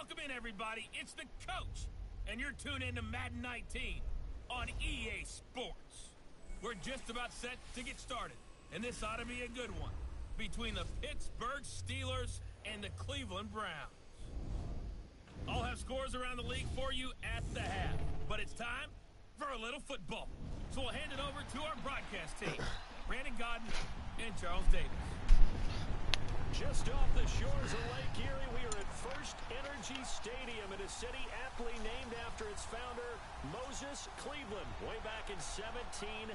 Welcome in, everybody. It's the coach, and you're tuned in to Madden 19 on EA Sports. We're just about set to get started, and this ought to be a good one between the Pittsburgh Steelers and the Cleveland Browns. I'll have scores around the league for you at the half, but it's time for a little football. So we'll hand it over to our broadcast team, Brandon Godden and Charles Davis. Just off the shores of Lake Erie, we are at First Energy Stadium in a city aptly named after its founder, Moses Cleveland, way back in 1796.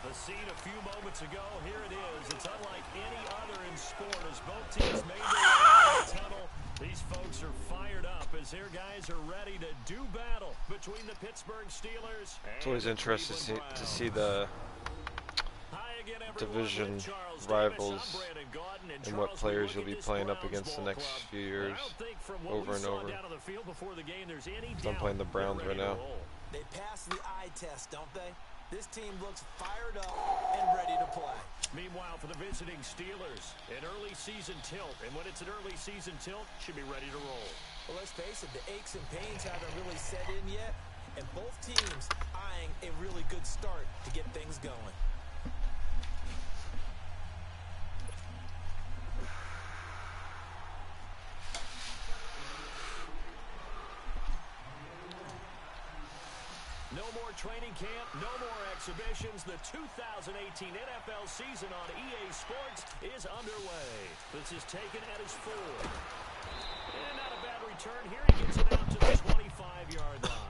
The scene a few moments ago, here it is. It's unlike any other in sport as both teams made their way out of the tunnel. These folks are fired up as their guys are ready to do battle between the Pittsburgh Steelers and it's always interesting to see the division rivals and what players you'll be playing up against the next few years over and over. I'm playing the Browns right now. They pass the eye test, don't they? This team looks fired up and ready to play. Meanwhile, for the visiting Steelers, an early season tilt. And when it's an early season tilt, should be ready to roll. Well, let's face it, the aches and pains haven't really set in yet. And both teams eyeing a really good start to get things going. No more training camp, no more exhibitions. The 2018 NFL season on EA Sports is underway. This is taken at his 4. And not a bad return here. He gets it out to the 25-yard line.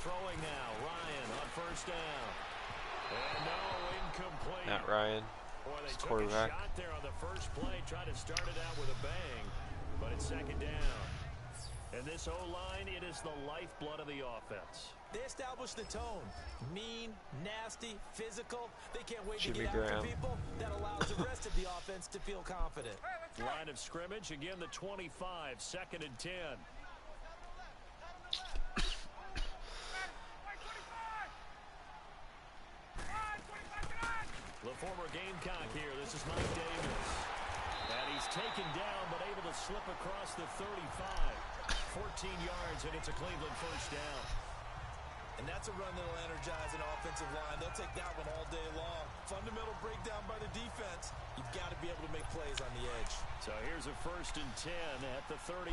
Throwing now, Ryan on first down. And no, incomplete. Not Ryan. Boy, they took quarterback. a shot there on the first play, tried to start it out with a bang, but it's second down. And this O-line, it is the lifeblood of the offense. They established the tone. Mean, nasty, physical. They can't wait Jimmy to get Graham. after people. That allows the rest of the offense to feel confident. Line of scrimmage, again the 25, second and 10. The former Gamecock here. This is Mike Davis. And he's taken down, but able to slip across the 35. 14 yards, and it's a Cleveland first down. And that's a run that'll energize an offensive line. They'll take that one all day long. Fundamental breakdown by the defense. You've got to be able to make plays on the edge. So here's a first and 10 at the 38.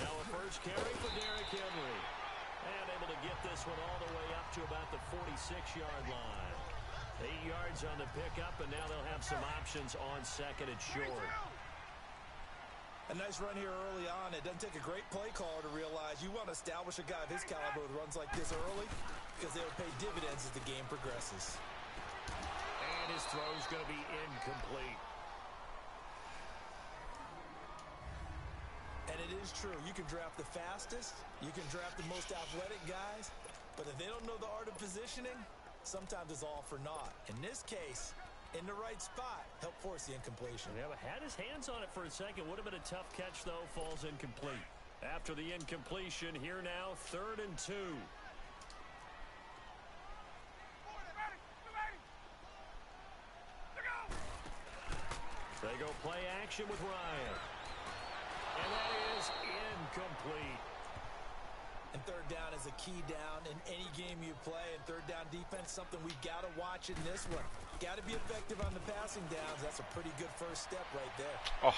Now a first carry for Derrick Henry. And able to get this one all the way up to about the 46-yard line. 8 yards on the pickup, and now they'll have some options on second and short. A nice run here early on. It doesn't take a great play caller to realize you want to establish a guy of his caliber with runs like this early because they'll pay dividends as the game progresses. And his throw's going to be incomplete. And it is true. You can draft the fastest. You can draft the most athletic guys. But if they don't know the art of positioning, sometimes it's all for naught. In this case, in the right spot, help force the incompletion. Yeah, but had his hands on it for a second. Would have been a tough catch, though. Falls incomplete. After the incompletion, here now, 3rd and 2. They go play action with Ryan. And that is incomplete. And third down is a key down in any game you play. And third down defense, something we've got to watch in this one. Got to be effective on the passing downs. That's a pretty good first step right there. Oh.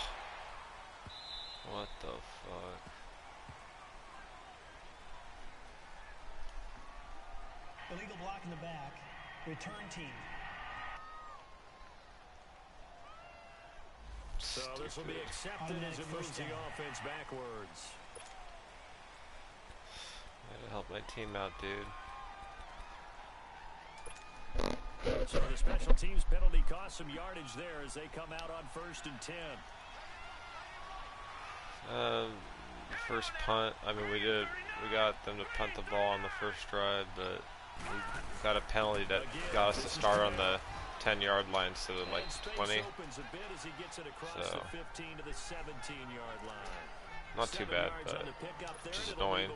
What the fuck? Illegal block in the back. Return team. So this will be accepted as it moves the offense backwards. Gotta help my team out, dude. So the special teams penalty cost some yardage there as they come out on 1st and 10. First punt. I mean, we got them to punt the ball on the first drive, but we got a penalty that got us to start on the 10-yard line instead of like 20. So not too bad, but just annoying.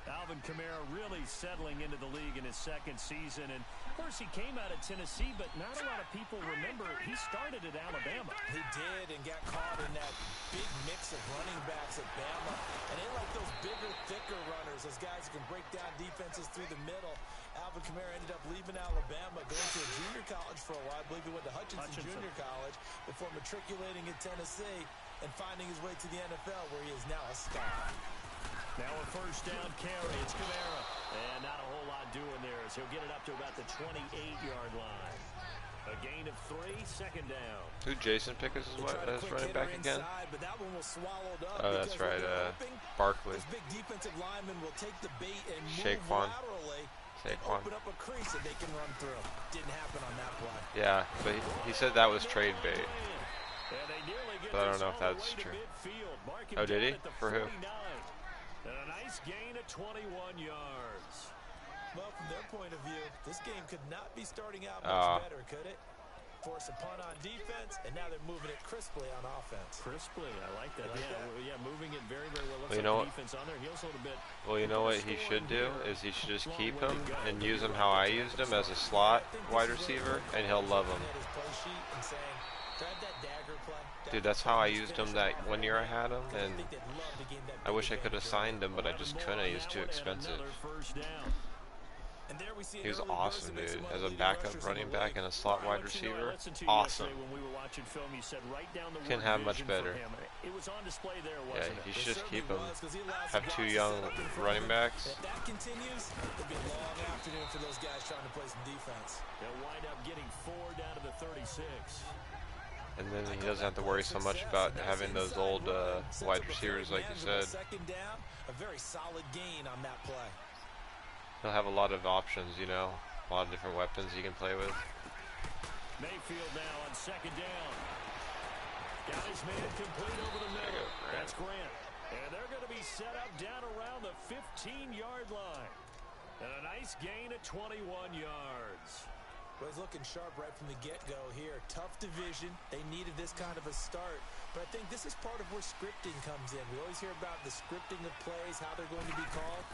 Alvin Kamara really settling into the league in his second season. And, of course, he came out of Tennessee, but not a lot of people remember he started at Alabama. He did, and got caught in that big mix of running backs at Bama. And they like those bigger, thicker runners, those guys who can break down defenses through the middle. Alvin Kamara ended up leaving Alabama, going to a junior college for a while. I believe he went to Hutchinson Junior College before matriculating in Tennessee and finding his way to the NFL, where he is now a star. Now a first down carry. It's Kamara. And not a whole lot doing there as he'll get it up to about the 28-yard line. A gain of 3, second down. Who Jason Pickens is running back again? Inside, but that one was swallowed up. Oh, that's right. Barkley. This big defensive lineman will take the bait and move Saquon. laterally and open up a crease that they can run through. Didn't happen on that play. Yeah, but he said that was trade bait. But I don't know if that's true. Oh, did he? For who? And a nice gain of 21 yards. Well, from their point of view, this game could not be starting out much better, could it? Force a punt on defense, and now they're moving it crisply on offense. Crisply, I like that. Yeah, moving it very, very well. Well, you know what? Well, you know what he should do is he should just keep him and use him how I used him as a slot wide receiver, and he'll love him. Dude, that's how I used him that 1 year I had him, and I wish I could have signed him, but I just couldn't. He was too expensive. He was awesome, dude. As a backup running back and a slot wide receiver, awesome. Couldn't have much better. Yeah, you should just keep him. Have 2 young running backs. If that continues, it'll be a long afternoon for those guys trying to play some defense. They'll wind up getting 4 down to the 36. And then he doesn't have to worry so much about having those old wide receivers, like you said. Second down, a very solid gain on that play. He'll have a lot of options, you know, a lot of different weapons he can play with. Mayfield now on second down. Got his man complete over the middle. That's Grant. And they're going to be set up down around the 15-yard line. And a nice gain of 21 yards. Well, he's looking sharp right from the get-go here. Tough division. They needed this kind of a start. But I think this is part of where scripting comes in. We always hear about the scripting of plays, how they're going to be called.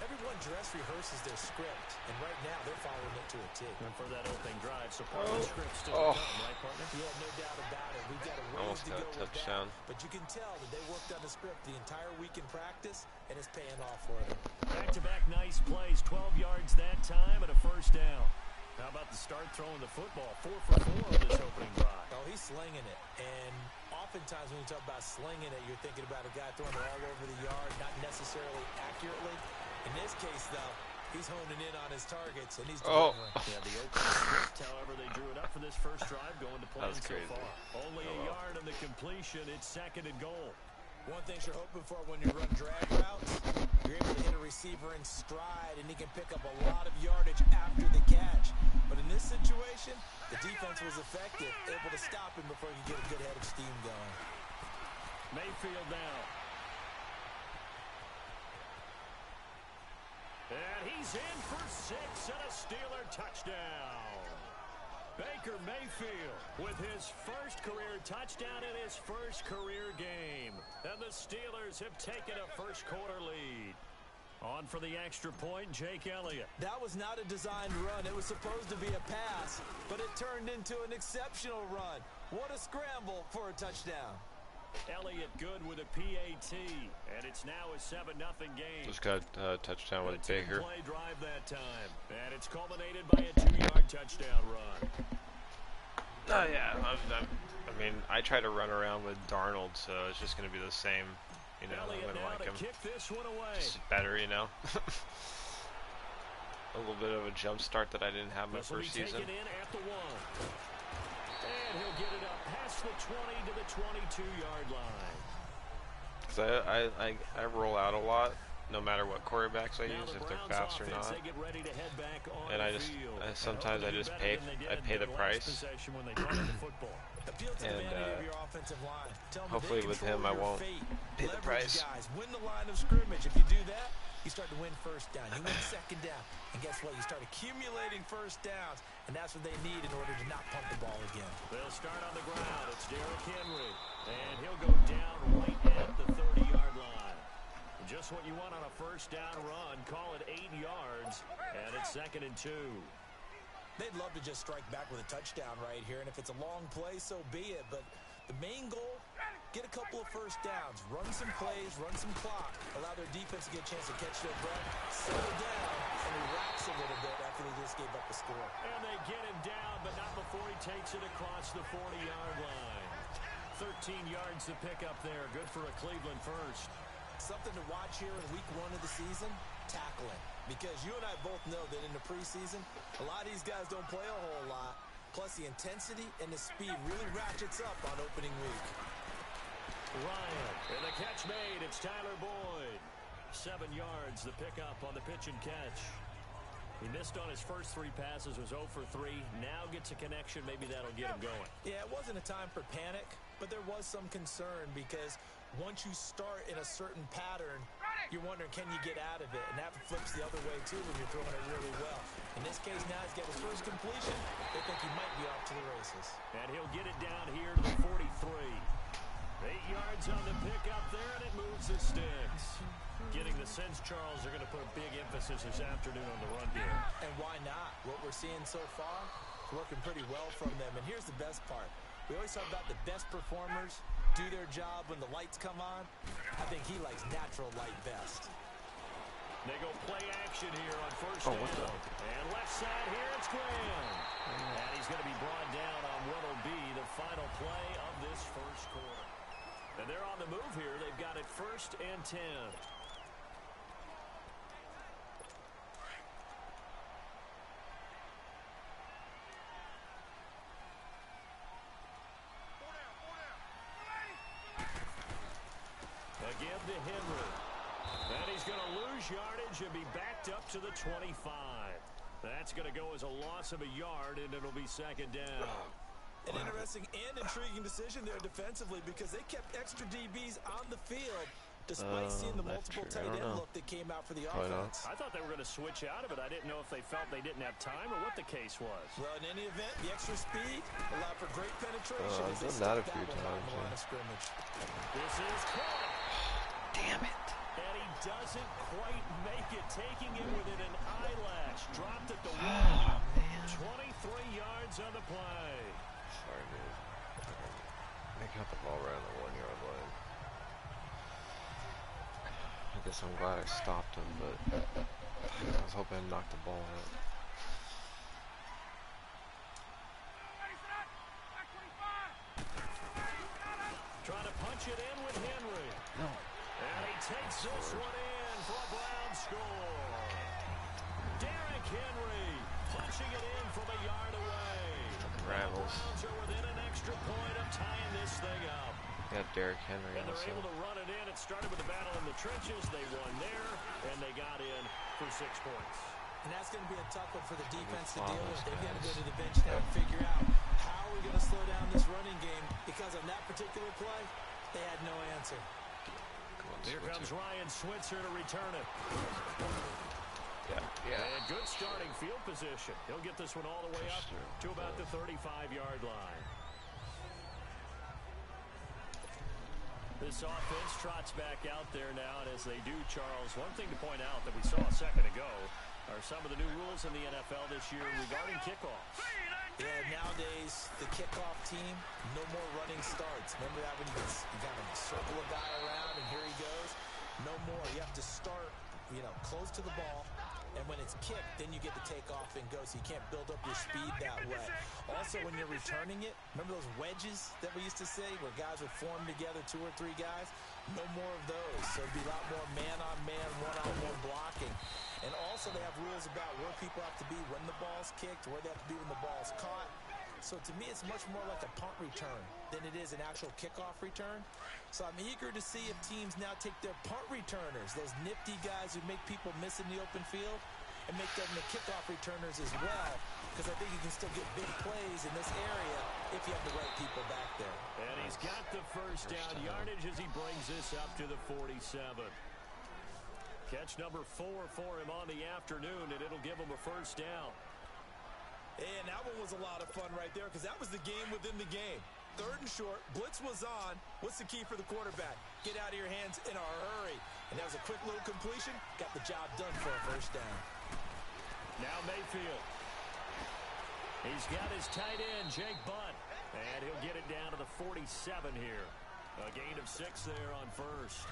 Everyone dress rehearses their script, and right now they're following it to a T. And for that opening drive, so part of the script still to come, right, partner? Yeah, no doubt about it. We've got a ways to go with that. But you can tell that they worked on the script the entire week in practice, and it's paying off for them. Back-to-back nice plays, 12 yards that time, and a first down. How about the start throwing the football? 4 for 4 on this opening drive. Oh, he's slinging it. And oftentimes when you talk about slinging it, you're thinking about a guy throwing it all over the yard, not necessarily accurately. In this case, though, he's honing in on his targets, and he's delivering. Yeah, the opening script, however, they drew it up for this first drive, going to plan so far. Only a yard on the completion. It's second and goal. One thing you're hoping for when you run drag routes, you're able to hit a receiver in stride, and he can pick up a lot of yardage after the catch. But in this situation, the defense was effective, able to stop him before he could get a good head of steam going. Mayfield now. And he's in for 6 and a Steeler touchdown. Baker Mayfield with his first career touchdown in his first career game. And the Steelers have taken a first-quarter lead. On for the extra point, Jake Elliott. That was not a designed run. It was supposed to be a pass, but it turned into an exceptional run. What a scramble for a touchdown. Elliott good with a PAT, and it's now a 7-0 game. Just got a touchdown with Baker. Play drive that time, and it's culminated by a 2-yard touchdown run. Oh yeah, I mean, I try to run around with Darnold, so it's just going to be the same. You know, I'm going to like him. Kick this one away. Just better, you know. A little bit of a jump start that I didn't have my first season. It in at the 1. And he'll get it up past the 20 to the 22-yard line. Because I roll out a lot, no matter what quarterbacks I use, if they're fast or not. And I sometimes I just pay the price. And hopefully with him I won't pay the price. Win the line of scrimmage. If you do that, you start to win first down. You win second down. And guess what? You start accumulating first downs. And that's what they need in order to not punt the ball again. They'll start on the ground. It's Derrick Henry. And he'll go down right at the 30-yard line. Just what you want on a first down run. Call it 8 yards. And it's 2nd and 2. They'd love to just strike back with a touchdown right here. And if it's a long play, so be it. But the main goal, get a couple of first downs. Run some plays, run some clock. Allow their defense to get a chance to catch their breath. Settle down and relax a little bit after they just gave up a score. And they get him down, but not before he takes it across the 40-yard line. 13 yards to pick up there. Good for a Cleveland first. Something to watch here in week 1 of the season, tackling. Because you and I both know that in the preseason, a lot of these guys don't play a whole lot. Plus the intensity and the speed really ratchets up on opening week. Ryan, and the catch made. It's Tyler Boyd. 7 yards, the pickup on the pitch and catch. He missed on his first 3 passes, was 0 for 3. Now gets a connection. Maybe that'll get him going. Yeah, it wasn't a time for panic, but there was some concern because once you start in a certain pattern, you're wondering, can you get out of it? And that flips the other way, too, when you're throwing it really well. In this case, now he's got his first completion. They think he might be off to the races. And he'll get it down here to the 43. 8 yards on the pickup there, and it moves the sticks. Getting the sense, Charles, they're going to put a big emphasis this afternoon on the run game. And why not? What we're seeing so far is working pretty well from them. And here's the best part. We always talk about the best performers do their job when the lights come on. I think he likes natural light best. They go play action here on first down. And left side here, it's Graham. And he's going to be brought down on what will be the final play of this first quarter. And they're on the move here. They've got it 1st and 10. Again to Henry. And he's going to lose yardage and be backed up to the 25. That's going to go as a loss of a yard, and it'll be 2nd down. An interesting and intriguing decision there defensively because they kept extra DBs on the field despite seeing the multiple tight end look that came out for the offense. I thought they were going to switch out of it. I didn't know if they felt they didn't have time or what the case was. Well, in any event, the extra speed allowed for great penetration as they I've done that a stepped few out on the times. line of scrimmage. This is caught. Damn it. And he doesn't quite make it, taking it within an eyelash. Dropped at the 1. 23 yards on the play. Sorry, dude. They got the ball right on the 1-yard line. I guess I'm glad I stopped him, but I was hoping I knocked the ball out. Trying to punch it in with Henry. No. And he takes this one in for a Brown score. Derrick Henry punching it in from a yard away. Rivals. The Browns are within an extra point of tying this thing up. Yeah, Derrick Henry And they're also. able to run it in. It started with a battle in the trenches. They won there, and they got in for 6 points. And that's going to be a tough one for the defense to deal with. They've got to go to the bench now and figure out how are we going to slow down this running game because on that particular play, they had no answer. Here comes Ryan Switzer to return it. Yeah. And good starting field position. He'll get this one all the way up to about the 35-yard line. This offense trots back out there now, and as they do, Charles, one thing to point out that we saw a second ago are some of the new rules in the NFL this year regarding kickoffs. Yeah, nowadays, the kickoff team, no more running starts. Remember that when you kind of circle a guy around and here he goes? No more. You have to start, close to the ball. And when it's kicked, then you get to take off and go, so you can't build up your speed that way. Also, when you're returning it, remember those wedges that we used to say where guys would form together, 2 or 3 guys? No more of those. So it'd be a lot more man-on-man, one-on-one blocking. And also they have rules about where people have to be when the ball's kicked, where they have to be when the ball's caught. So So to me, it's much more like a punt return than it is an actual kickoff return. So I'm eager to see if teams now take their punt returners, those nifty guys who make people miss in the open field, and make them the kickoff returners as well, because I think you can still get big plays in this area if you have the right people back there. And he's got the first down yardage as he brings this up to the 47. Catch number 4 for him on the afternoon, and it'll give him a first down. And that one was a lot of fun right there, because that was the game within the game. 3rd and short, blitz was on. What's the key for the quarterback? Get out of your hands in a hurry. And that was a quick little completion. Got the job done for a first down. Now Mayfield. He's got his tight end, Jake Butt. And he'll get it down to the 47 here. A gain of 6 there on first.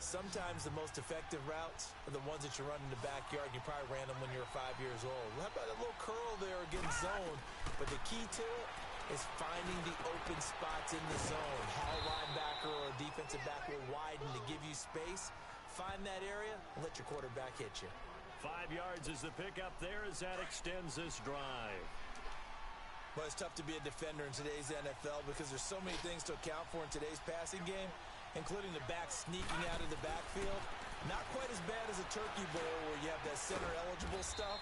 Sometimes the most effective routes are the ones that you run in the backyard. You probably ran them when you were 5 years old. How about a little curl there against zone? But the key to it is finding the open spots in the zone. How a linebacker or a defensive back will widen to give you space. Find that area and let your quarterback hit you. 5 yards is the pickup there as that extends this drive. But it's tough to be a defender in today's NFL because there's so many things to account for in today's passing game, including the back sneaking out of the backfield. Not quite as bad as a turkey bowl where you have that center-eligible stuff,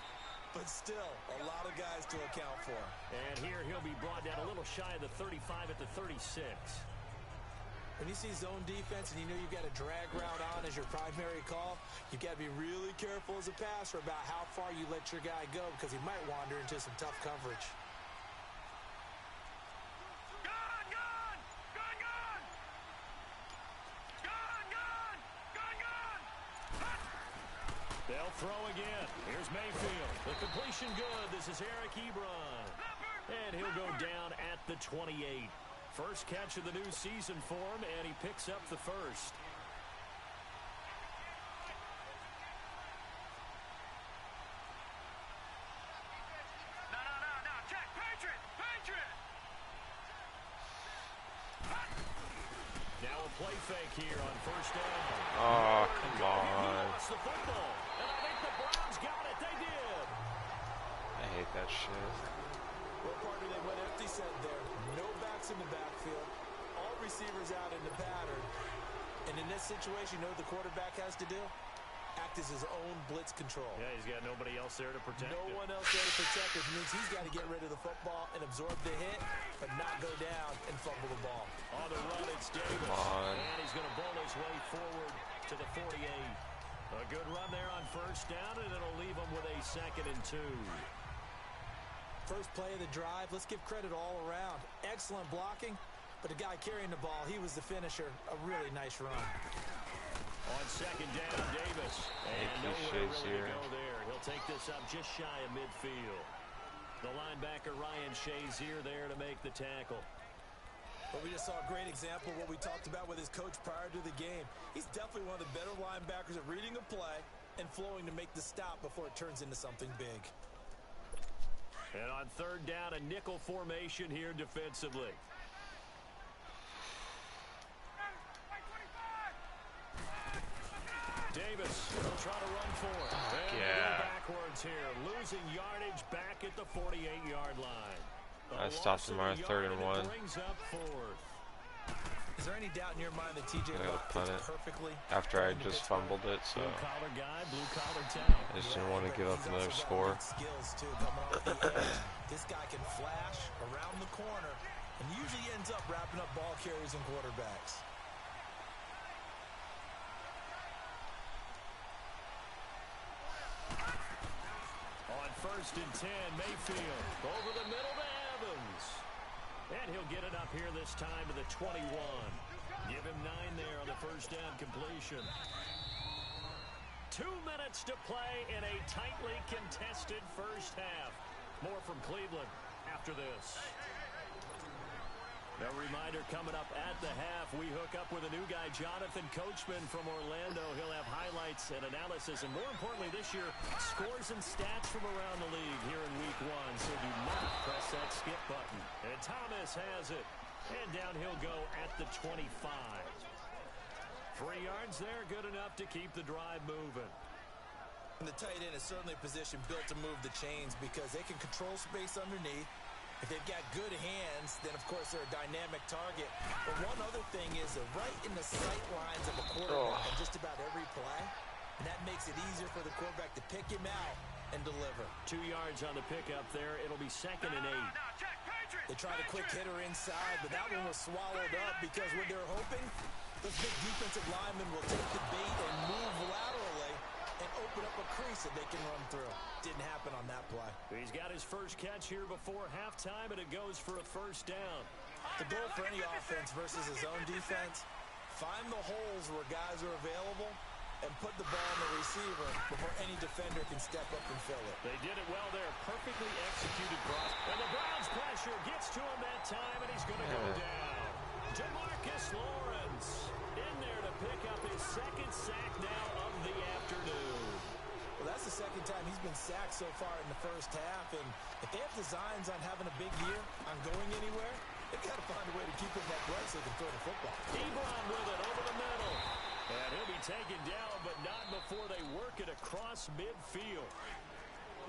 but still a lot of guys to account for. And here he'll be brought down a little shy of the 35 at the 36. When you see zone defense and you know you've got a drag route on as your primary call, you've got to be really careful as a passer about how far you let your guy go because he might wander into some tough coverage. They'll throw again. Here's Mayfield. The completion good. This is Eric Ebron. And he'll go down at the 28. First catch of the new season for him, and he picks up the first. No. Check. Patriot. Now a play fake here on first down. Oh, come on. He lost the football, and I think the Browns got it. They did. I hate that shit. What partner they went empty set there. No backs in the backfield. All receivers out in the pattern. And in this situation, you know what the quarterback has to do? Act as his own blitz control. Yeah, he's got nobody else there to protect him. No one else there to protect him. Means he's got to get rid of the football and absorb the hit, but not go down and fumble the ball. On the run, it's Davis. And he's going to bowl his way forward to the 48. A good run there on first down, and it'll leave him with a 2nd and 2. First play of the drive, let's give credit all around. Excellent blocking, but the guy carrying the ball, he was the finisher. A really nice run. On second down, Davis. And nowhere really to go there. He'll take this up just shy of midfield. The linebacker, Ryan Shazier, there to make the tackle. But we just saw a great example of what we talked about with his coach prior to the game. He's definitely one of the better linebackers at reading a play and flowing to make the stop before it turns into something big. And on third down, a nickel formation here defensively. Davis will try to run for it. And go backwards here, losing yardage back at the 48-yard line. I stopped him on 3rd and 1. Brings up 4th. Is there any doubt in your mind that TJ punt it perfectly after I just fumbled it, so Blue-collar guy, blue-collar town. I just didn't want to give up another score. Skills too, coming off the edge. This guy can flash around the corner and usually ends up wrapping up ball carriers and quarterbacks. On 1st and 10, Mayfield over the middle to Evans. And he'll get it up here this time to the 21. Give him 9 there on the first down completion. 2 minutes to play in a tightly contested first half. More from Cleveland after this. A reminder coming up at the half, we hook up with a new guy, Jonathan Coachman from Orlando. He'll have highlights and analysis, and more importantly this year, scores and stats from around the league here in week 1. So do not press that skip button. And Thomas has it. And down he'll go at the 25. 3 yards there, good enough to keep the drive moving. And the tight end is certainly a position built to move the chains because they can control space underneath. If they've got good hands, then of course they're a dynamic target. But one other thing is they're right in the sight lines of a quarterback on just about every play. And that makes it easier for the quarterback to pick him out and deliver. 2 yards on the pickup there. It'll be 2nd and 8. They tried a quick hitter inside, but that one was swallowed up because what they're hoping, those big defensive linemen will take the bait and move laterally and open up a crease that they can run through. Didn't happen on that play. He's got his first catch here before halftime, and it goes for a first down. The goal for any offense versus his own defense, find the holes where guys are available and put the ball on the receiver before any defender can step up and fill it. They did it well there. Perfectly executed cross. And the Browns pressure gets to him that time, and he's going to go down. Demarcus Lawrence in there to pick up his 2nd sack now of the afternoon. Well, that's the 2nd time he's been sacked so far in the first half, and if they have designs on having a big year, on going anywhere, they've got to find a way to keep him that blood so they can throw the football. Ebron with it over the middle. And he'll be taken down, but not before they work it across midfield.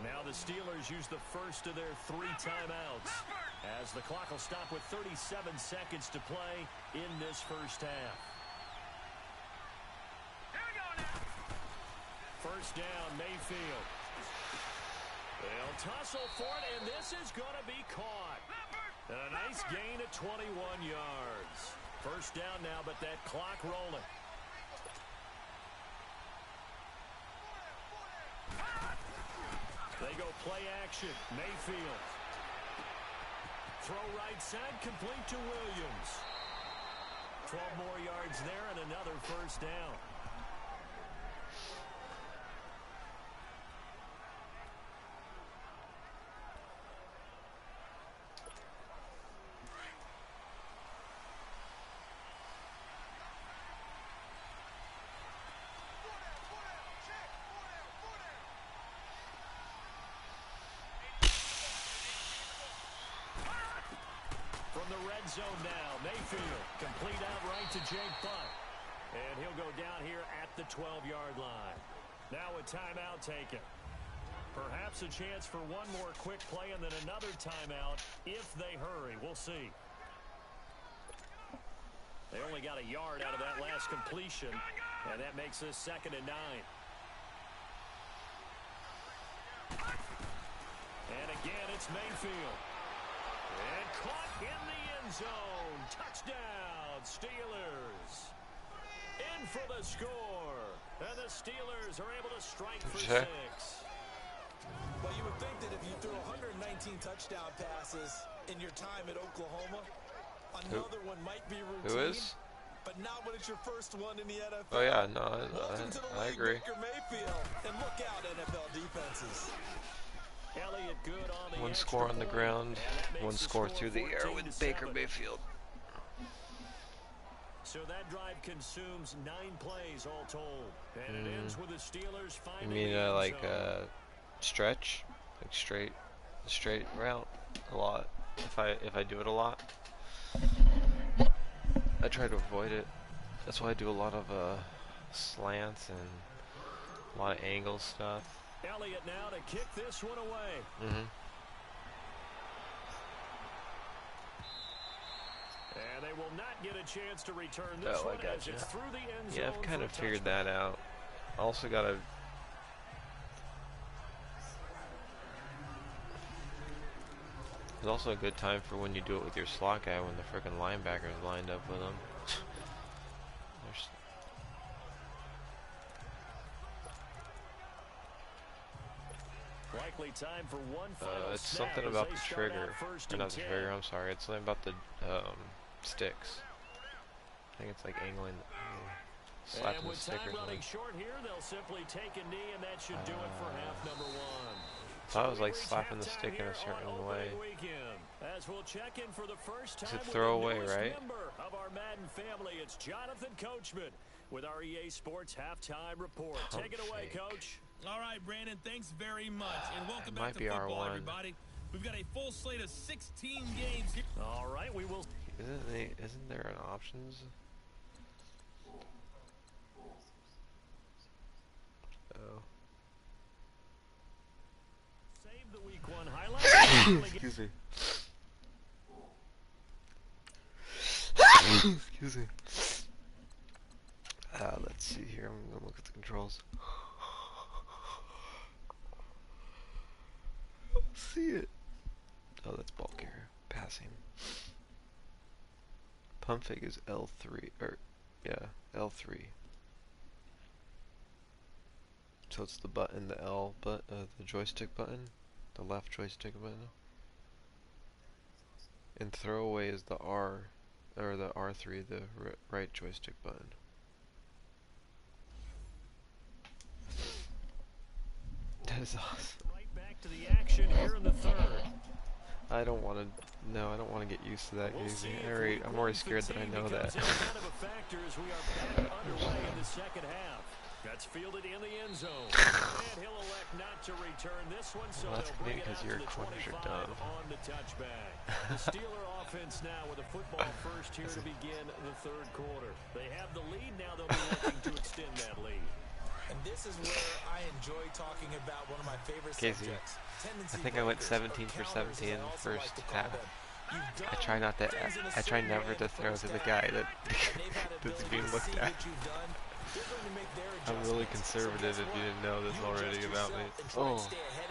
Now the Steelers use the first of their 3 timeouts, as the clock will stop with 37 seconds to play in this first half. First down, Mayfield. They'll tussle for it, and this is going to be caught. And a nice gain of 21 yards. First down now, but that clock rolling. They go play action. Mayfield. Throw right side, complete to Williams. 12 more yards there and another first down. From the red zone now, Mayfield complete outright to Jake Butt. And he'll go down here at the 12-yard line. Now a timeout taken. Perhaps a chance for one more quick play and then another timeout if they hurry. We'll see. They only got a yard out of that last completion, and that makes this 2nd and 9. And again, it's Mayfield. And caught in the end zone. Touchdown, Steelers. In for the score. And the Steelers are able to strike for 6. Well, you would think that if you threw 119 touchdown passes in your time at Oklahoma, another one might be routine. Who is? But not when it's your first one in the NFL. Oh, yeah, no, I Welcome to the league, agree. Baker Mayfield. And look out, NFL defenses. Elliott good on the One score on the ground, one score through the air with Baker Mayfield. So that drive consumes 9 plays all told. And it ends with the Steelers finding You mean the end like zone. stretch, like straight route a lot. If I do it a lot, I try to avoid it. That's why I do a lot of slants and a lot of angle stuff. Elliott now to kick this one away. And they will not get a chance to return this one as it's through the end zone. Yeah, I've kind of figured that out. I also got to... It's also a good time for when you do it with your slot guy when the frickin' linebacker's lined up with him. Likely time for one final it's snap something as about they the start trigger. out first Or and not the 10. trigger, I'm sorry. It's something about the sticks. I think it's like angling, slapping And the with stick time or running something. short here, they'll simply take a knee, and that should do it for half number 1. I was We like reach slapping the halftime stick in here a certain on way. opening weekend, as we'll check in for the first time It's a with throwaway, the newest right? member of our Madden family. It's Jonathan Coachman with our EA Sports halftime report. Take it away, fake. Coach. All right, Brandon, thanks very much. And welcome back might to be football, R1. everybody. We've got a full slate of 16 games here. All right, we will. Isn't there an options? Oh. Save the week 1 highlights. Excuse me. Excuse me. Let's see here. I'm gonna look at the controls. See it. Oh, that's ball carrier. Passing. Pump fake is L3, or yeah, L3. So it's the button, the L, but the joystick button, the left joystick button. And throwaway is the R, or the R3, the right joystick button. That is awesome. Right back to the action here in the third. I don't want to. No, I don't want to get used to that easy. I'm already scared that I know that. Kind of a factor as we are back underway in the second half. That's fielded in the end zone. And he'll elect not to return this one, so Well, that's they'll bring maybe it because out your to the corners are 25 dumb. on the touchback. The Steeler offense now with a football first here to begin the third quarter. They have the lead now. They'll be looking to extend that lead. And this is where I enjoy talking about one of my favorite Casey, subjects. I think I went 17 for 17 in the first half. I try never to throw to the guy that's being looked at. I'm really conservative if you didn't know this already about me. Oh,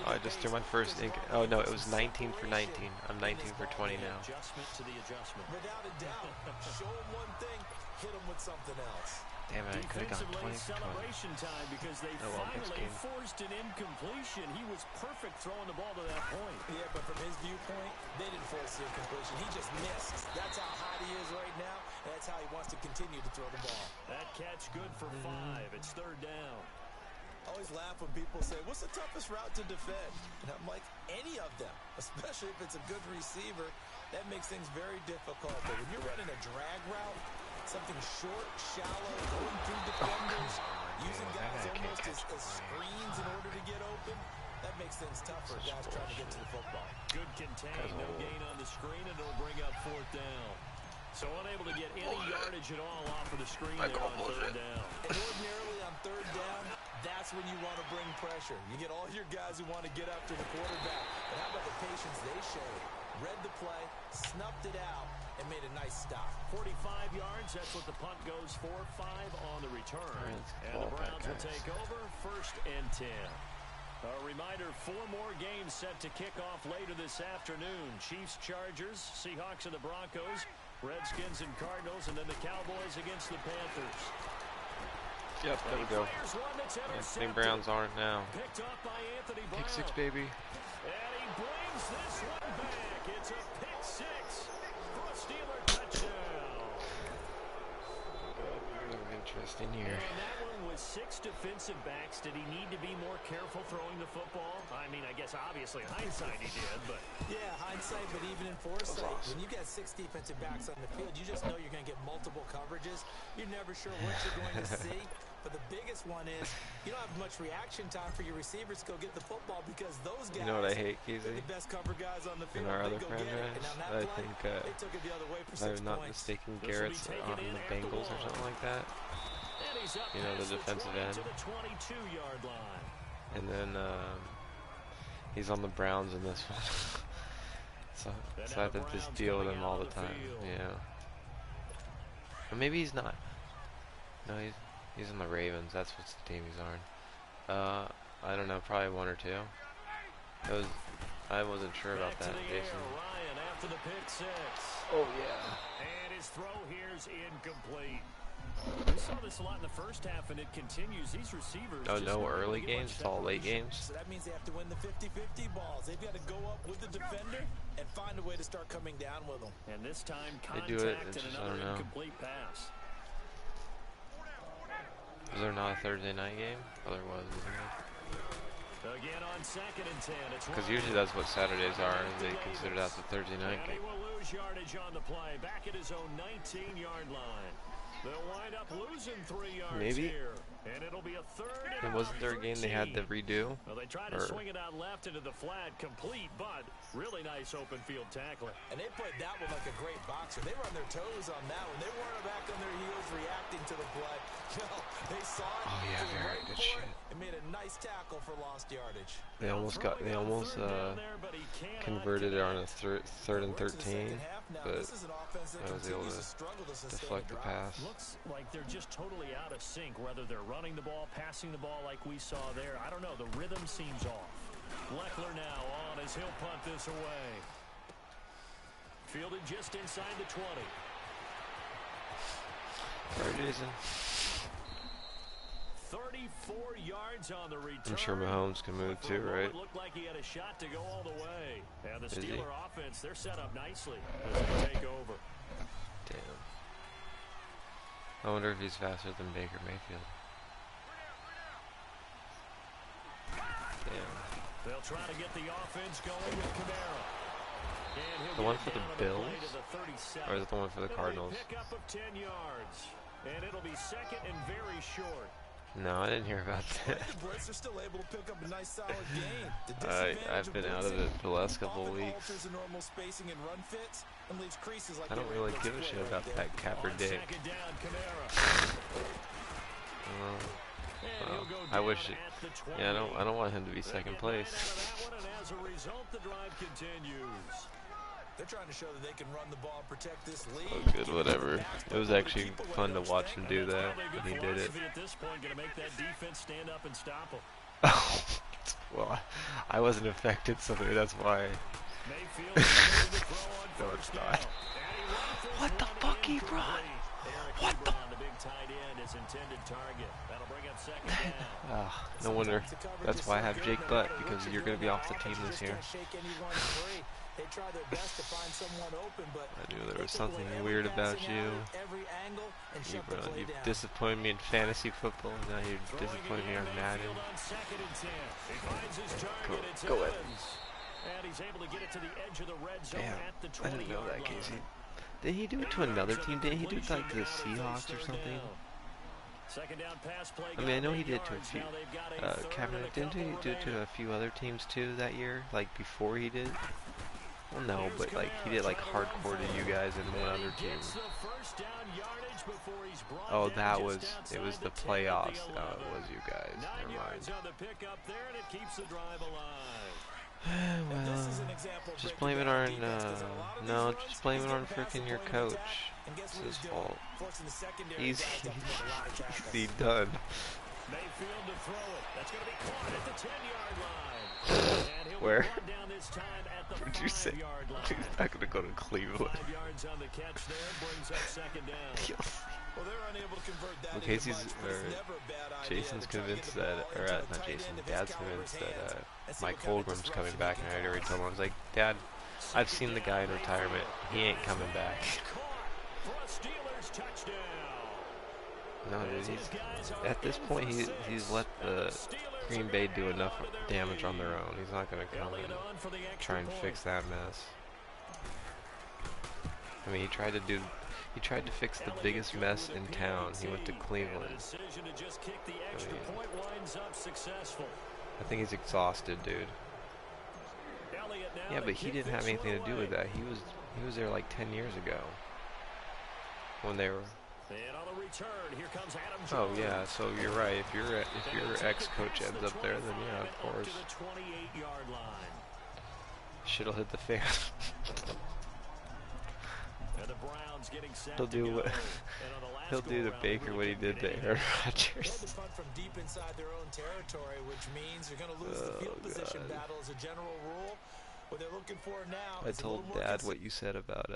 I just threw my first ink. Oh no, it was 19 for 19. I'm 19 for 20 now. Without a doubt, show him one thing, hit him with something else. Damn it, I could have gone 20 for 20. Celebration time because they finally forced an incompletion. He was perfect throwing the ball to that point. Yeah, but from his viewpoint, they didn't force the incompletion. He just missed. That's how hot he is right now, and that's how he wants to continue to throw the ball. That catch good for 5. It's third down. I always laugh when people say, what's the toughest route to defend? And I'm like, any of them, especially if it's a good receiver. That makes things very difficult. But when you're running a drag route, something short, shallow, going through defenders, using guys almost as screens in order to get open, that makes things tough for guys trying to get to the football. Good contain, no gain on the screen, and it'll bring up fourth down. So unable to get any yardage at all off of the screen there on third down. And ordinarily on third down, that's when you want to bring pressure. You get all your guys who want to get after the quarterback. But how about the patience they showed? Read the play, snuffed it out, and made a nice stop. 45 yards, that's what the punt goes for. 5 on the return. And the Browns will take over, 1st and 10. A reminder, 4 more games set to kick off later this afternoon. Chiefs, Chargers, Seahawks and the Broncos, Redskins and Cardinals, and then the Cowboys against the Panthers. Yep, there we go. Same Browns aren't now. Picked up by Anthony Brown. Pick 6, baby. And he brings this one back. It's a pick 6 for a Steeler touchdown. Interesting here. And that one was 6 defensive backs. Did he need to be more careful throwing the football? I mean, I guess obviously hindsight he did, but... Yeah, hindsight, but even in foresight, when you got 6 defensive backs on the field, you just know you're going to get multiple coverages. You're never sure what you're going to see. But the biggest one is you don't have much reaction time for your receivers to go get the football because those guys, you know what I hate, Keezy? The best cover guys on the field. In our other franchise, I think, if I'm not mistaken, Garrett's on the Bengals or something like that. You know, the defensive end. And then he's on the Browns in this one. so I have to just deal with him all the time. Yeah. Or maybe he's not. No, he's on the Ravens. That's what the team he's on. I don't know, probably 1 or 2. I wasn't sure about that, Jason. After the pick 6. Oh yeah. And his throw here's incomplete. We saw this a lot in the first half, and it continues. These receivers. Oh, no early games. It's all late games. So that means they have to win the 50-50 balls. They've got to go up with the defender and find a way to start coming down with them. And this time, they contact do it. and Just, another incomplete pass. Was there not a Thursday night game? Oh, there was, isn't there? Again on 2nd and 10. Because usually that's what Saturdays are. They consider that the Thursday night game. And he will lose yardage on the play. Back at his own 19-yard line. They'll wind up losing 3 yards Maybe. here. And it'll be a 3rd and And wasn't there a game they had to redo? Well, they tried to swing it out left into the flat, complete, but really nice open field tackling. And they played that one like a great boxer. They were on their toes on that one. They weren't back on their heels reacting to the play. No, they saw it. Oh yeah, very good shit. And made a nice tackle for lost yardage. They almost converted it on a 3rd and 13. but I was able to deflect the pass. Looks like they're just totally out of sync, whether they're running the ball, passing the ball like we saw there. I don't know. The rhythm seems off. Leckler now on as he'll punt this away. Fielded just inside the 20. Sorry, Jason. 34 yards on the return. I'm sure Mahomes can move too, right? It looked like he had a shot to go all the way. And the Is he? Steeler offense, they're set up nicely as they take over. Damn. I wonder if he's faster than Baker Mayfield. Damn. They'll try to get the offense going with Kamara. And he'll The get one it for the down to Bills? play to the 37. Or is it the one for the Cardinals? Pick up of 10 yards. And it'll be second and very short. No, I didn't hear about that. Blitz are still able to pick up a nice solid gain. I've been out of it for the last couple of weeks. Normal spacing and run fits and leaves creases like I don't really give a shit about that Capper Dick. Well, I wish it. Yeah, I don't want him to be second place. As a result, the drive continues. They're trying to show that they can run the ball and protect this lead. Oh, good, whatever. It was actually fun to watch him do that, and he did it. At this point, going to make that defense stand up and stop him. Well, I wasn't affected, so maybe that's why. No, it's not. What the fuck, he brought? What the? The big tight end is intended target. That'll bring up second down. No wonder. That's why I have Jake Butt, because you're going to be off the team this year. They try their best to find someone open, but I knew there was something weird about you. You've disappointed me in fantasy football, now you're disappointing me on Madden. Go ahead. And he's able to get it to the edge of the red zone at the 20-yard line. I didn't know that, Casey. Did he do it to another team? Didn't he do it like to the Seahawks or something? I mean, I know he did it to a few. Cameron, didn't he do it to a few other teams too that year? Like before he did? Well, no, but like he did like hardcore to you guys and one other team. Oh, it was the playoffs. Oh, it was you guys. Never mind. Well, just blame it on, no, just blame it on frickin' your coach. It's his fault. He's done. Mayfield to throw it. That's going to be caught at the 10-yard line. Where? What'd you say? He's not going to go to Cleveland. 5 yards on the catch there brings up second down. Well, they're unable to convert that. Casey's, or Jason's convinced that, or not Jason, Dad's convinced that Mike Holmgren's coming back, and I already told him, I was like, Dad, I've seen the guy in retirement. He ain't coming back. No, dude, at this point, he's let the Green Bay do enough damage on their own. He's not going to come and try and fix that mess. I mean, he tried to fix the biggest mess in town. He went to Cleveland. I think he's exhausted, dude. Yeah, but he didn't have anything to do with that. He was there like 10 years ago when they were. Oh yeah, so you're right. If your ex-coach ends up there, then yeah, of course. Shit'll hit the fan. He'll do what he'll do to Baker what he did to Aaron Rodgers. From deep inside their own territory, which means you're going to lose the field position battle as a general rule. What they're looking for now. I told Dad what you said about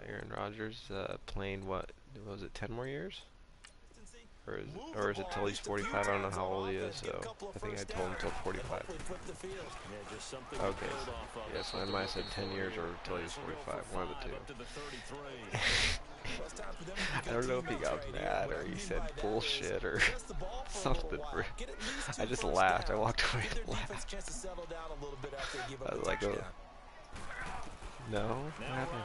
Aaron Rodgers playing what was it, 10 more years? Or is it till he's 45? I don't know how old he is, so I think I told him till 45. Okay. Yeah, so I might have said 10 years or till he was 45, one of the two. I don't know if he got mad or he said bullshit or something. I just laughed. I walked away and laughed. I was like, oh. No? What happened?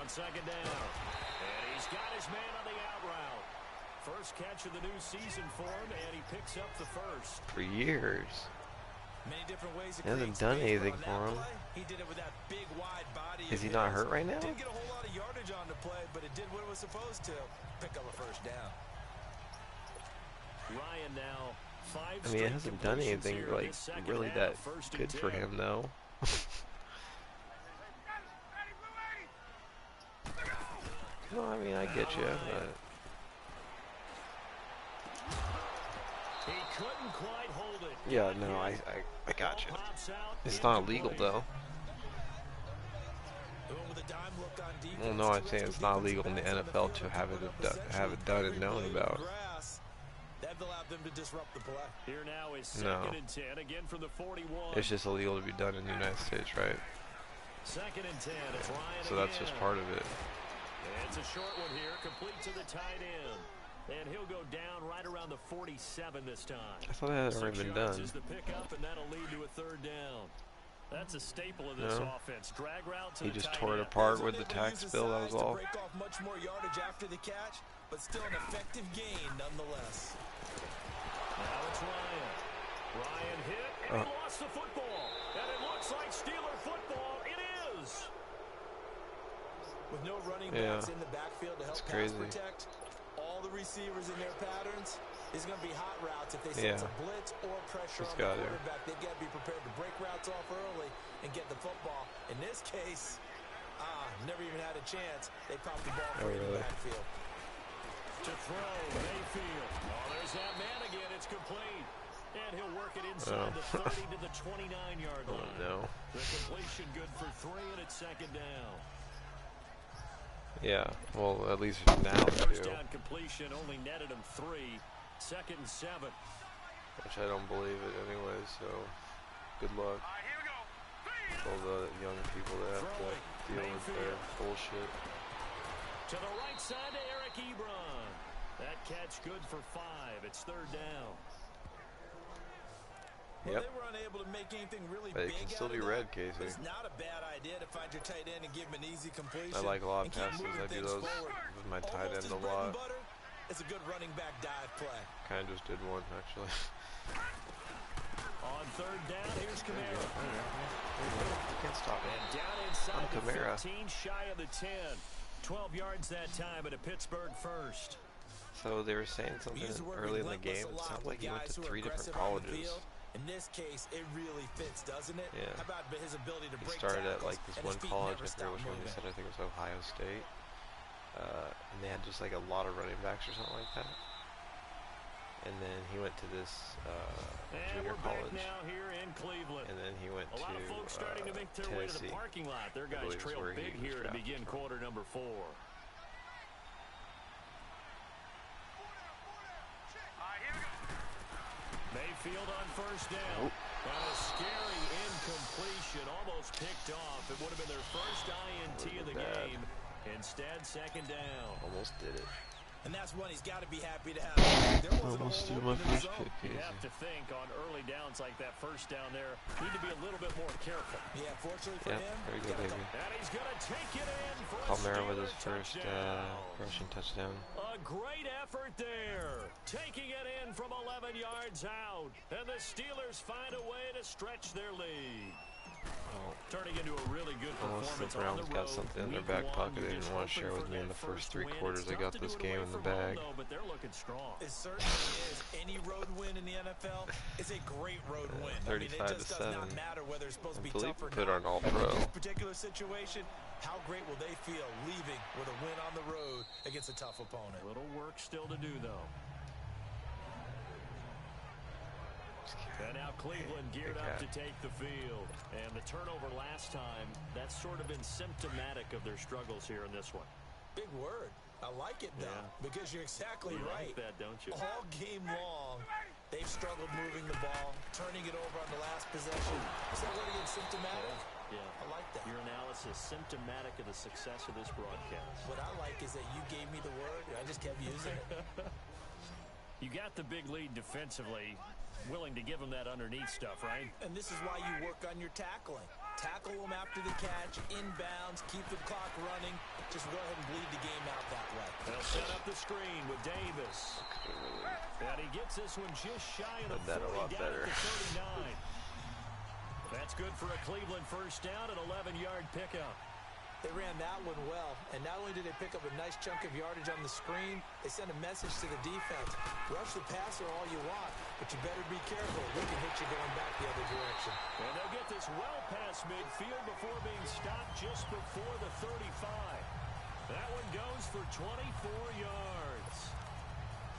On second down. And he's got his man on the out route. First catch of the new season for him, and he picks up the first. For years. Many different ways he hasn't done anything for him. He did it with that big wide body. Is he not hurt right now? Didn't get a whole lot of yardage on the play, but it did what it was supposed to. Pick up a first down. Ryan now 5 I mean, it hasn't done anything like really that good for him though. No, I mean, I get you, but... He couldn't quite hold it. Yeah, no, I got you. It's not illegal, though. Well, no, I'm saying it's not legal in the NFL to have it done and known about. That allowed them to disrupt the play. Here now is second and 10 again from the 41. It's just illegal to be done in the United States, right? Second and 10. It's Ryan so that's just part of it. It's a short one here, complete to the tight end. And he'll go down right around the 47 this time. I thought that had already been done. Is the pickup, and that'll lead to a third down. That's a staple of this offense. Drag route to he just tore it apart with the tax bill, that was all. Break off much more yardage after the catch, but still an effective gain nonetheless. Now it's Ryan. Ryan hit, and he lost the football. And it looks like Steeler football. It is. With no running backs in the backfield to help pass protect, all the receivers in their patterns, is going to be hot routes if they sense a blitz or pressure on the quarterback. They've got to be prepared to break routes off early and get the football. In this case, never even had a chance. They popped the ball for the backfield. To throw, Mayfield. Oh, there's that man again. It's complete. And he'll work it inside the 30 to the 29-yard line. Oh, no. The completion good for 3, and it's second down. Yeah, well, at least now they do. First down completion only netted him 3. Second and 7. Which I don't believe it anyway, so good luck. All the young people that have to deal with their bullshit. To the right side to Eric Ebron. That catch good for 5. It's third down. Well, they were unable to make anything really but big it can still be red, Casey. It's not a bad idea to find your tight end and give him an easy completion. I like a lot of passes. I do those with my tight end a lot. It's a good running back dive play. Kind of just did one, actually. On third down, here's Kamara. You can't stop it. And down inside the Kamara. 15, shy of the 10. 12 yards that time at a Pittsburgh first. So they were saying something early in the game. It sounds like he went to 3 different colleges. In this case, it really fits, doesn't it? Yeah. How about his ability to break tackles? He started at like this one college, I forget which one he said, I think it was Ohio State. And they had just like a lot of running backs or something like that. And then he went to this junior college. Now here in Cleveland. And then he went to folks starting to make their way to the parking lot. Their guys trail big here to begin quarter number 4. Mayfield on first down. And a scary incompletion, almost picked off. It would have been their first INT of the game. Instead, second down. Almost did it. And that's one he's got to be happy to have. Almost threw my first pick. You have to think on early downs like that first down there, need to be a little bit more careful. Yeah, fortunately for him. There you go, baby. And he's going to take it in for Kamara with his first rushing touchdown. A great effort there. Taking it in from 11 yards out. And the Steelers find a way to stretch their lead. Turning into a really good performance. The Browns got something in their back pocket they didn't want to share with me in the first 3 quarters. They got this game in the bag. But they're looking strong. It certainly is. Any road win in the NFL is a great road win. 35 to 7. Not matter whether it's supposed to be Philippe tough or put not. on All-Pro. In this particular situation, how great will they feel leaving with a win on the road against a tough opponent? A little work still to do, though. And now Cleveland geared up to take the field. And the turnover last time, that's sort of been symptomatic of their struggles here in this one. Big word. I like it, though, because you're exactly right. You like that, don't you? All game long, they've struggled moving the ball, turning it over on the last possession. Is that what again, symptomatic? Yeah. I like that. Your analysis symptomatic of the success of this broadcast. What I like is that you gave me the word, and I just kept using it. You got the big lead defensively. Willing to give them that underneath stuff, right? And this is why you work on your tackling. Tackle them after the catch, inbounds, keep the clock running. Just go ahead and bleed the game out that way. They'll set up the screen with Davis. And he gets this one just shy of the 40 down at the 39. That's good for a Cleveland first down, an 11-yard pickup. They ran that one well, and not only did they pick up a nice chunk of yardage on the screen, they sent a message to the defense. Rush the passer all you want, but you better be careful. We can hit you going back the other direction. And they'll get this well past midfield before being stopped just before the 35. That one goes for 24 yards.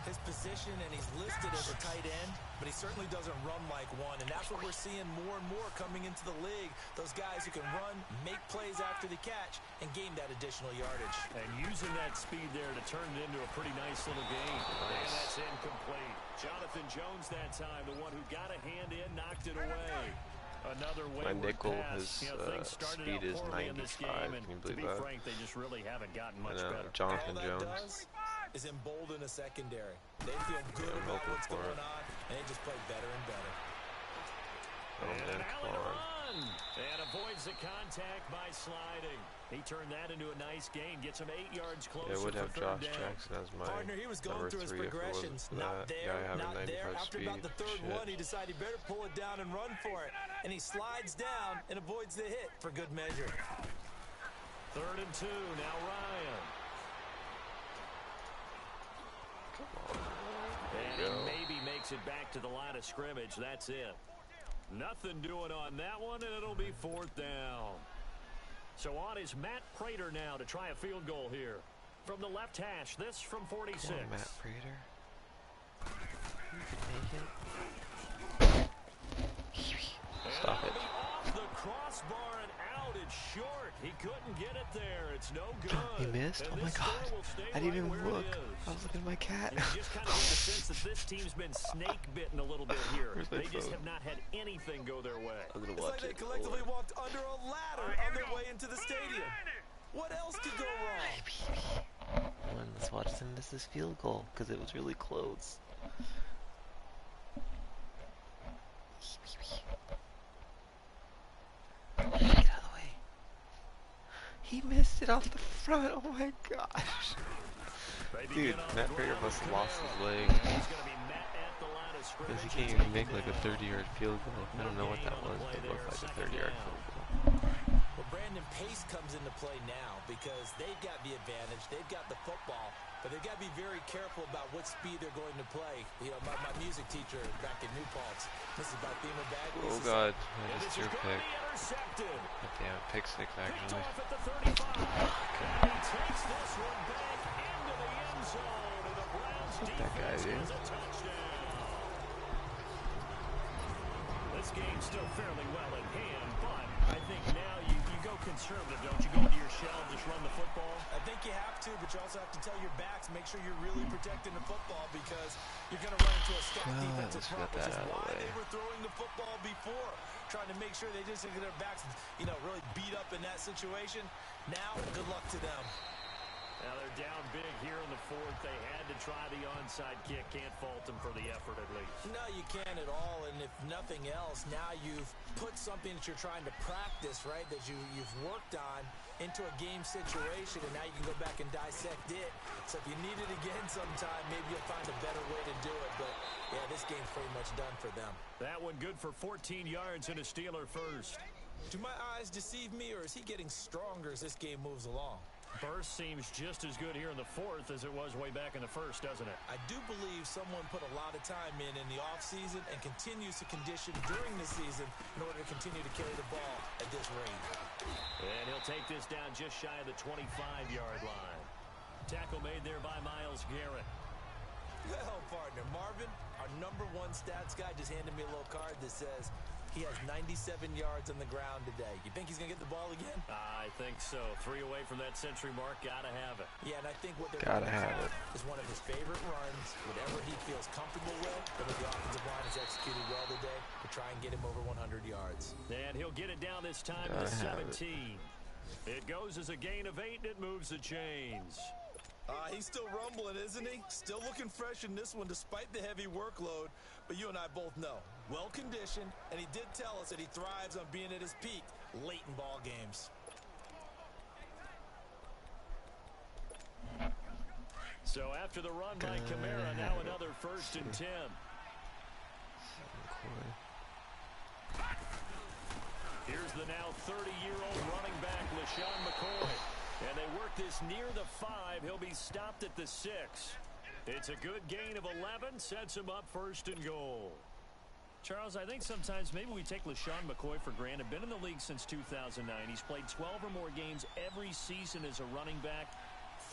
His position, and he's listed as a tight end, but he certainly doesn't run like one, and that's what we're seeing more and more coming into the league. Those guys who can run, make plays after the catch, and gain that additional yardage. And using that speed there to turn it into a pretty nice little game. And that's incomplete. Jonathan Jones that time, the one who got a hand in, knocked it away. Another My nickel, pass. his Speed is 95. Can you believe that? Frank, they just really haven't gotten much better. Jonathan Jones is embolden a secondary. They feel good about what's going on, and they just play better and better. And Allen run, and avoids the contact by sliding. He turned that into a nice gain, gets him 8 yards closer. Yeah, I would have Josh Jackson as my partner. He was going through his progressions. Not there, not there. After about the third one, he decided he better pull it down and run for it. And he slides down and avoids the hit for good measure. 3rd and 2, now Ryan. And he maybe makes it back to the line of scrimmage. That's it. Nothing doing on that one, and it'll be 4th down. So on is Matt Prater now to try a field goal here. From the left hash, this from 46. Come on, Matt Prater. You can make it. Stop it. Off the crossbar and out. It's short. He couldn't get it there. It's no good. He missed? And oh my god. I didn't even look. I was looking at my cat. And you just kind of get the sense that this team's been snake bitten a little bit here. They just have not had anything go their way. I'm gonna It's watch like it. they collectively walked under a ladder on their way into the stadium. What else could go wrong? Let's watch them miss this field goal because it was really close. Get out of the way. He missed it off the front. Oh my gosh. Dude, Matt Prater must have lost his leg. Because he can't even make like a 30-yard field goal. I don't know what that was, but it looked like a 30-yard field goal. Well, Brandon, pace comes into play now because they've got the advantage. They've got the football, but they've got to be very careful about what speed they're going to play. You know, my music teacher back in New Paltz, Mrs. Balthema Bagley. Oh God, I missed your pick. God damn it, pick six actually. That guy, dude. This game's still fairly well in hand, but I think now you go conservative, don't you? Go into your shell and just run the football? I think you have to, but you also have to tell your backs, make sure you're really protecting the football because you're going to run into a stacked defensive front, which is why they were throwing the football before, trying to make sure they just get their backs, you know, really beat up in that situation. Now, good luck to them. Now they're down big here in the 4th. They had to try the onside kick. Can't fault them for the effort at least. No, you can't at all. And if nothing else, now you've put something that you're trying to practice, right, that you've worked on into a game situation, and now you can go back and dissect it. So if you need it again sometime, maybe you'll find a better way to do it. But, yeah, this game's pretty much done for them. That one good for 14 yards and a Steeler first. Do my eyes deceive me, or is he getting stronger as this game moves along? Burst seems just as good here in the 4th as it was way back in the 1st, doesn't it? I do believe someone put a lot of time in the offseason and continues to condition during the season in order to continue to carry the ball at this rate. And he'll take this down just shy of the 25-yard line. Tackle made there by Myles Garrett. Well, partner, Marvin, our #1 stats guy just handed me a little card that says he has 97 yards on the ground today. You think he's going to get the ball again? I think so. 3 away from that century mark. Got to have it. Yeah, and I think what they're Gotta have it. is one of his favorite runs, whatever he feels comfortable with, whether the offensive line has executed well today, to try and get him over 100 yards. And he'll get it down this time to 17. It goes as a gain of 8, and it moves the chains. He's still rumbling, isn't he? Still looking fresh in this one despite the heavy workload. But you and I both know, well-conditioned, and he did tell us that he thrives on being at his peak late in ball games. So after the run by Kamara, now another 1st and 10. Here's the now 30-year-old running back, LaShawn McCoy. And they work this near the 5. He'll be stopped at the 6. It's a good gain of 11. Sets him up 1st and goal. Charles, I think sometimes maybe we take LaShawn McCoy for granted. Been in the league since 2009. He's played 12 or more games every season as a running back.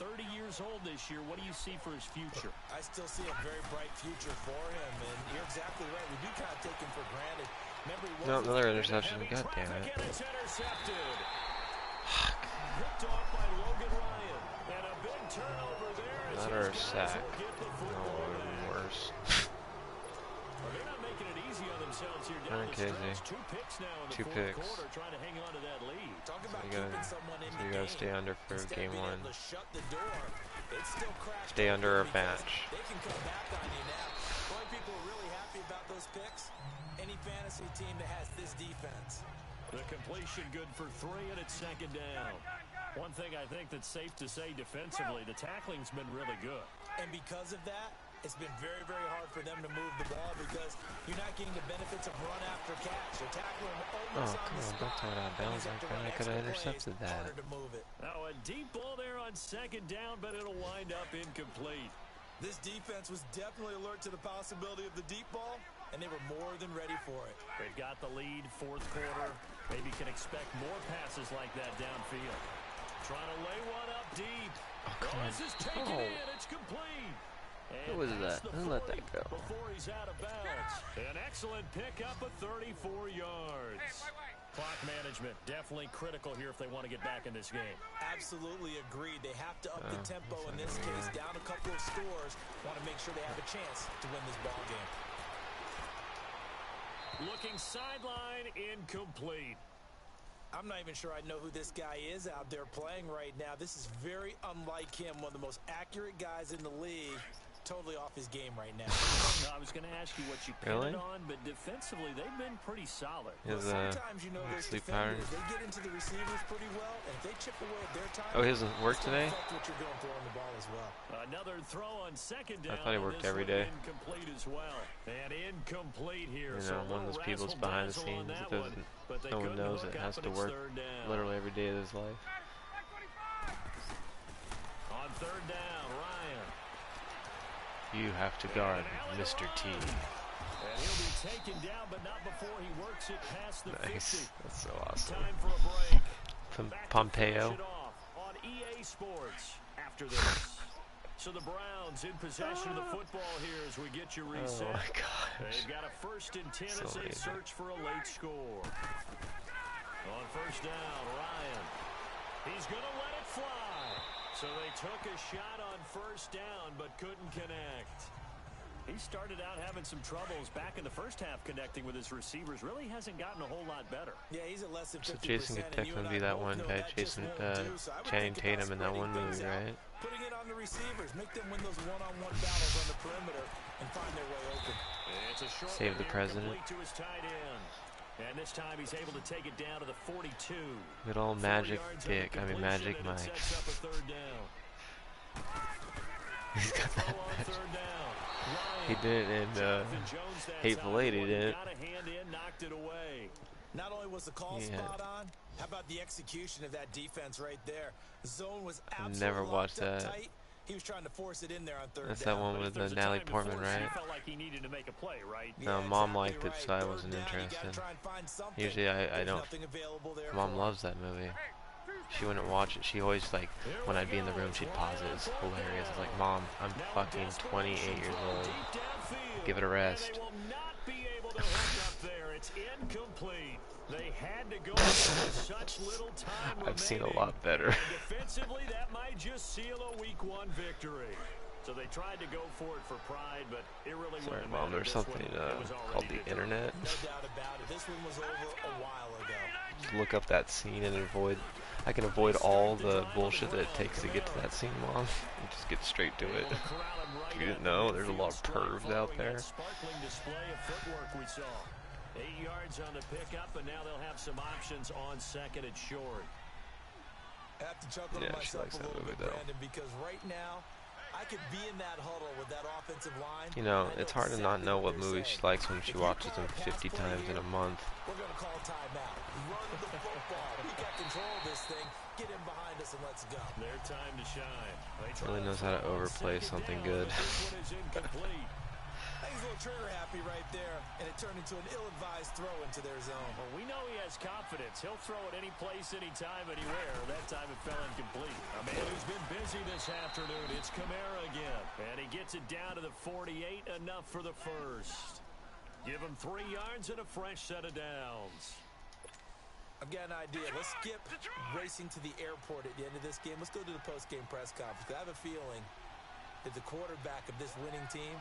30 years old this year. What do you see for his future? I still see a very bright future for him, and you're exactly right. We do kind of take him for granted. Remember, he was another interception. God damn it. It's intercepted. Picked off by Logan Ryan. And a big turnover there. Another sack. No, worse. They're not making it easy on themselves here down the stretch. 2 picks now in the fourth quarter, trying to hang on to that lead. Talk about keeping someone in the game. You gotta stay under for game 1. Shut the door. It's still crashed. Stay under or match. They can come back on you now. The only people are really happy about those picks, any fantasy team that has this defense. The completion good for 3, and it's second down. One thing I think that's safe to say defensively, the tackling's been really good. And because of that, it's been very, very hard for them to move the ball because you're not getting the benefits of run after catch. They're tackling almost on the spot. Don't throw it out of bounds like that. I could have intercepted that. Now a deep ball there on second down, but it'll wind up incomplete. This defense was definitely alert to the possibility of the deep ball, and they were more than ready for it. They've got the lead, fourth quarter. Maybe can expect more passes like that downfield. Trying to lay one up deep. This is taken in. It's complete. What was that? Don't let that go. Before he's out of bounds. An excellent pickup of 34 yards. Clock management, definitely critical here if they want to get back in this game. Absolutely agreed. They have to up the tempo in this case. Down a couple of scores. Want to make sure they have a chance to win this ball game. Looking sideline, incomplete. I'm not even sure I know who this guy is out there playing right now. This is very unlike him, one of the most accurate guys in the league. Totally off his game right now. I was going to ask you what you pinned on, but defensively they've been pretty solid. Sometimes you know those defenders, they get into the receivers pretty well, and if they chip away at their time, he doesn't work today? What you're doing throwing the ball as well. Another throw on second down. I thought he worked every day. Incomplete as well. And incomplete here. You know, one of those people's behind the scenes that doesn't, no one knows it has to work literally every day of his life. On third down, Ryan. You have to guard Mr. T. And he'll be taken down, but not before he works it past the 50. That's so awesome. Time for a break. From Pompeo. On EA Sports after this. So the Browns in possession of the football here as we get you reset. Oh my gosh. They've got a 1st and 10 as they search for a late score. On first down, Ryan. He's going to let it fly. So they took a shot on first down, but couldn't connect. He started out having some troubles back in the first half connecting with his receivers. Really hasn't gotten a whole lot better. Yeah, he's at less than 50%. So Jason could technically be that one guy, Channing Tatum in that one movie, right? Putting it on the receivers, make them win those one-on-one battles on the perimeter and find their way open. It's a short Save the president. To his tight end. And this time he's able to take it down to the 42. Good old Magic Dick. I mean Magic Mike. He's got that magic. He did it in Hateful Eight, he did. Not only was the call spot on, how about the execution of that defense right there? The zone was absolutely never watched that. tight. He was trying to force it in there on third That's down. that one with the Natalie Portman, right? He felt like he needed to make a play, right? No, Yeah, Mom exactly liked it, right. so I Third wasn't down, you gotta interested. try and find something. Usually I There's don't. nothing available there Mom for loves that movie. She wouldn't watch it. She always, like, when I'd be in the room, she'd pause it. It's hilarious. It's like, Mom, I'm fucking 28 years old. Give it a rest. They will not be able to hook up there. It's incomplete. They had to go with such little time remaining. I've seen a lot better. Defensively, that might just seal a week 1 victory. So they tried to go for it for pride, but it really Sorry, wouldn't Mom, matter. there's something called the internet. No doubt about it. This one was over a while ago. Just look up that scene and avoid. I can avoid all the bullshit that it takes to get to that scene, Mom. And just get straight to it. If you didn't know, there's a lot of pervs out there. Sparkling display of footwork we saw. 8 yards on the pickup, and now they'll have some options on second and short. I have to chuckle to myself a little bit, Brandon, because right now, I could be in that huddle with that offensive line. You know, it's hard to not know what movies she likes when she watches them 50 times in a month. We're going to call timeout. Run the football. We got control of this thing. Get in behind us and let's go. Their time to shine. Really knows how to overplay something good. He's a little trigger happy right there, and it turned into an ill-advised throw into their zone. Well, we know he has confidence. He'll throw it any place, anytime, anywhere. That time it fell incomplete. A man who's been busy this afternoon. It's Kamara again. And he gets it down to the 48, enough for the first. Give him 3 yards and a fresh set of downs. I've got an idea. Let's skip racing to the airport at the end of this game. Let's go to the post-game press conference. I have a feeling that the quarterback of this winning team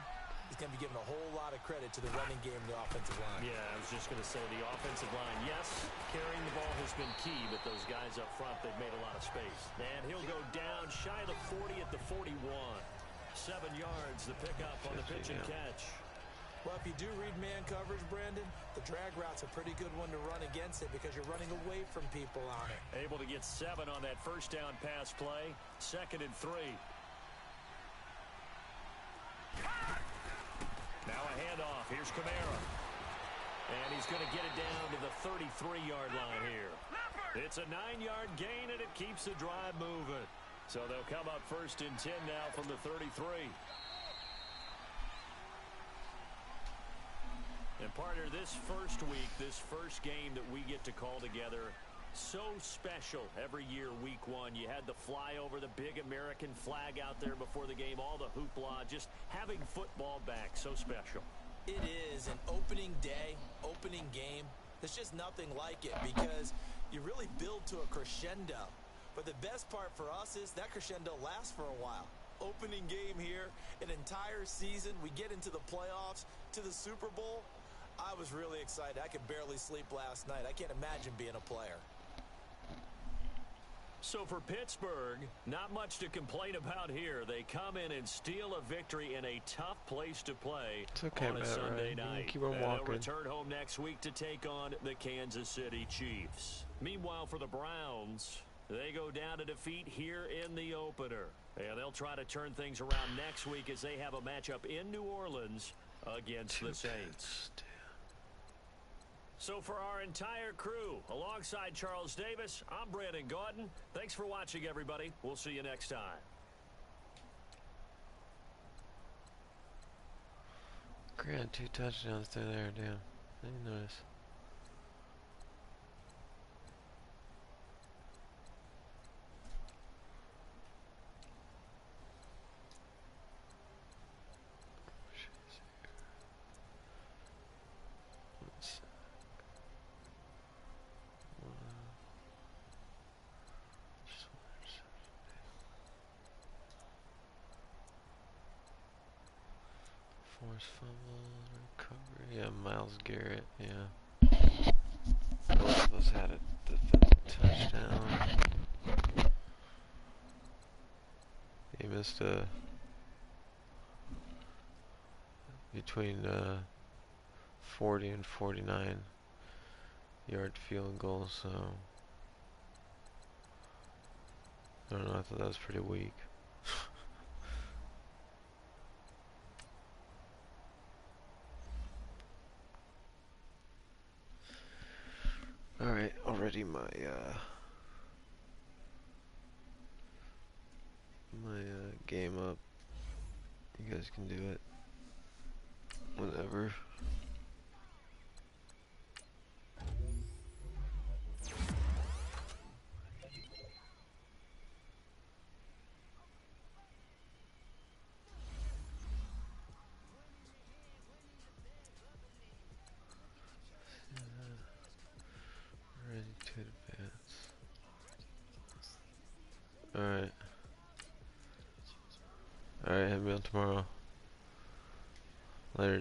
is going to be given a whole lot of credit to the running game and the offensive line. Yeah, I was just going to say the offensive line, yes, carrying the ball has been key, but those guys up front, they've made a lot of space. And he'll go down shy of the 40 at the 41. 7 yards, the pickup on the pitch and catch. Well, if you do read man coverage, Brandon, the drag route's a pretty good one to run against it because you're running away from people on it. Able to get 7 on that first down pass play. 2nd and 3. Now a handoff. Here's Kamara. And he's going to get it down to the 33-yard line here. It's a 9-yard gain, and it keeps the drive moving. So they'll come up 1st and 10 now from the 33. And partner, this first week, this first game that we get to call together, so special every year, week 1. You had the flyover, the big American flag out there before the game, all the hoopla, just having football back, so special. It is an opening day, opening game. There's just nothing like it because you really build to a crescendo. But the best part for us is that crescendo lasts for a while. Opening game here, an entire season, we get into the playoffs, to the Super Bowl. I was really excited. I could barely sleep last night. I can't imagine being a player. So for Pittsburgh, not much to complain about here. They come in and steal a victory in a tough place to play on a Sunday night. Keep on walking. They'll return home next week to take on the Kansas City Chiefs. Meanwhile, for the Browns, they go down to defeat here in the opener. And they'll try to turn things around next week as they have a matchup in New Orleans against the Saints. So for our entire crew, alongside Charles Davis, I'm Brandon Gaudin. Thanks for watching, everybody. We'll see you next time. Grant 2 touchdowns through there, damn. I didn't notice. Force fumble, recovery, yeah, Myles Garrett, yeah. Both of us had a defensive touchdown. He missed a between 40 and 49 yard field goal, so I don't know, I thought that was pretty weak. Alright, already my game up. You guys can do it whenever. Ready to advance. Alright. Alright, hit me up tomorrow. Later.